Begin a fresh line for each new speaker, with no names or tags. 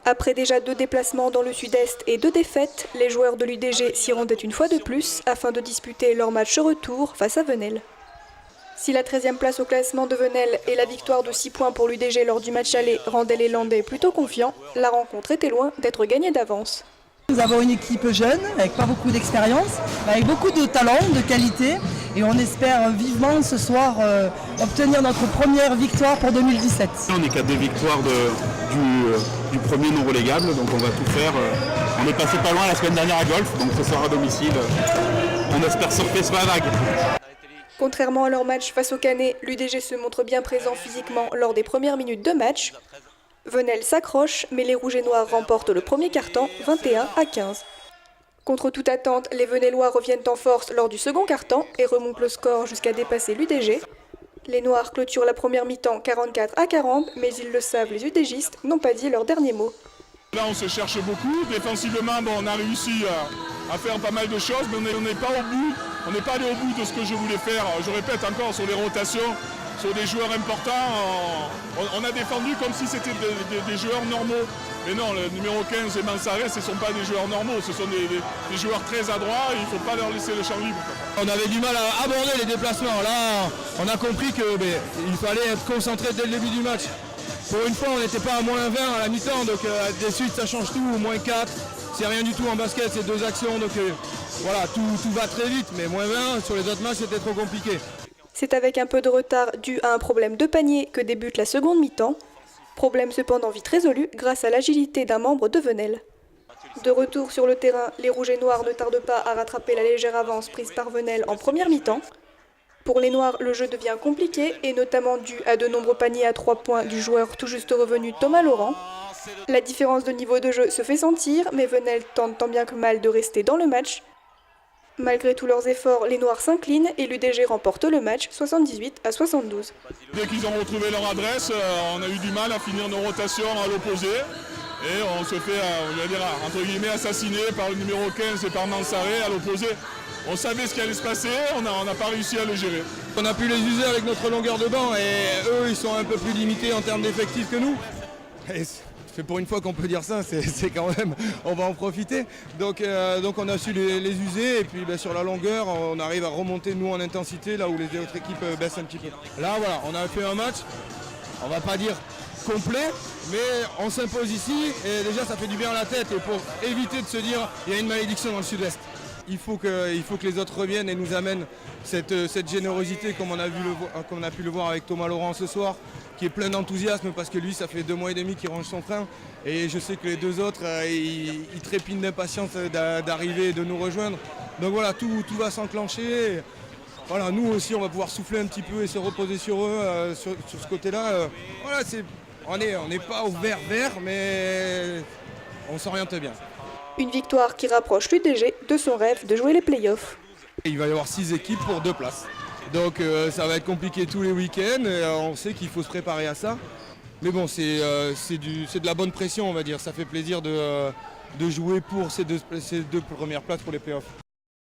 Après déjà 2 déplacements dans le sud-est et 2 défaites, les joueurs de l'UDG s'y rendaient une fois de plus afin de disputer leur match retour face à Venelle. Si la 13e place au classement de Venelle et la victoire de 6 points pour l'UDG lors du match aller rendaient les Landais plutôt confiants, la rencontre était loin d'être gagnée d'avance.
Nous avons une équipe jeune, avec pas beaucoup d'expérience, avec beaucoup de talent, de qualité, et on espère vivement ce soir obtenir notre première victoire pour 2017.
On n'est qu'à 2 victoires du premier non relégable, donc on va tout faire. On est passé pas loin la semaine dernière à Golf, donc ce soir à domicile, on espère surfer sur la vague.
Contrairement à leur match face au Canet, l'UDG se montre bien présent physiquement lors des premières minutes de match. Venelle s'accroche, mais les Rouges et Noirs remportent le premier quart-temps 21-15. Contre toute attente, les Venellois reviennent en force lors du second quart-temps et remontent le score jusqu'à dépasser l'UDG. Les Noirs clôturent la première mi-temps 44-40, mais ils le savent, les UDGistes n'ont pas dit leur dernier mot.
Là on se cherche beaucoup, défensivement on a réussi à faire pas mal de choses, mais on n'est pas au bout, on n'est pas allé au bout de ce que je voulais faire. Je répète encore sur les rotations, sur des joueurs importants, on a défendu comme si c'était des joueurs normaux. Mais non, le numéro 15 et Mansaré, ce ne sont pas des joueurs normaux, ce sont des joueurs très adroits et il ne faut pas leur laisser le champ libre.
On avait du mal à aborder les déplacements. Là, on a compris qu'il fallait être concentré dès le début du match. Pour une fois, on n'était pas à moins 20 à la mi-temps, donc des suites ça change tout, moins 4. C'est rien du tout en basket, c'est 2 actions, donc voilà, tout va très vite, mais moins 20, sur les autres matchs, c'était trop compliqué.
C'est avec un peu de retard dû à un problème de panier que débute la seconde mi-temps. Problème cependant vite résolu grâce à l'agilité d'un membre de Venelle. De retour sur le terrain, les Rouges et Noirs ne tardent pas à rattraper la légère avance prise par Venelle en première mi-temps. Pour les Noirs, le jeu devient compliqué et notamment dû à de nombreux paniers à 3 points du joueur tout juste revenu Thomas Laurent. La différence de niveau de jeu se fait sentir, mais Venelle tente tant bien que mal de rester dans le match. Malgré tous leurs efforts, les Noirs s'inclinent et l'UDG remporte le match 78-72.
Dès qu'ils ont retrouvé leur adresse, on a eu du mal à finir nos rotations à l'opposé. Et on se fait, entre guillemets, assassiner par le numéro 15 et par Mansaré à l'opposé. On savait ce qui allait se passer, on n'a pas réussi à le gérer.
On a pu les user avec notre longueur de banc et eux, ils sont un peu plus limités en termes d'effectifs que nous. Et c'est pour une fois qu'on peut dire ça, c'est quand même, on va en profiter. Donc on a su les user et puis sur la longueur, on arrive à remonter nous en intensité là où les autres équipes baissent un petit peu. Là voilà, on a fait un match, on va pas dire complet, mais on s'impose ici et déjà ça fait du bien à la tête et pour éviter de se dire il y a une malédiction dans le sud-est. Il faut que les autres reviennent et nous amènent cette générosité comme on a pu le voir avec Thomas Laurent ce soir, qui est plein d'enthousiasme parce que lui, ça fait 2 mois et demi qu'il range son frein. Et je sais que les 2 autres, ils trépignent d'impatience d'arriver et de nous rejoindre. Donc voilà, tout va s'enclencher. Voilà, nous aussi, on va pouvoir souffler un petit peu et se reposer sur eux, sur ce côté-là. Voilà, on n'est pas au vert, mais on s'oriente bien.
Une victoire qui rapproche l'UDG de son rêve de jouer les playoffs.
Il va y avoir 6 équipes pour 2 places. Donc ça va être compliqué tous les week-ends. On sait qu'il faut se préparer à ça. Mais bon, c'est de la bonne pression, on va dire. Ça fait plaisir de jouer pour ces deux premières places pour les playoffs.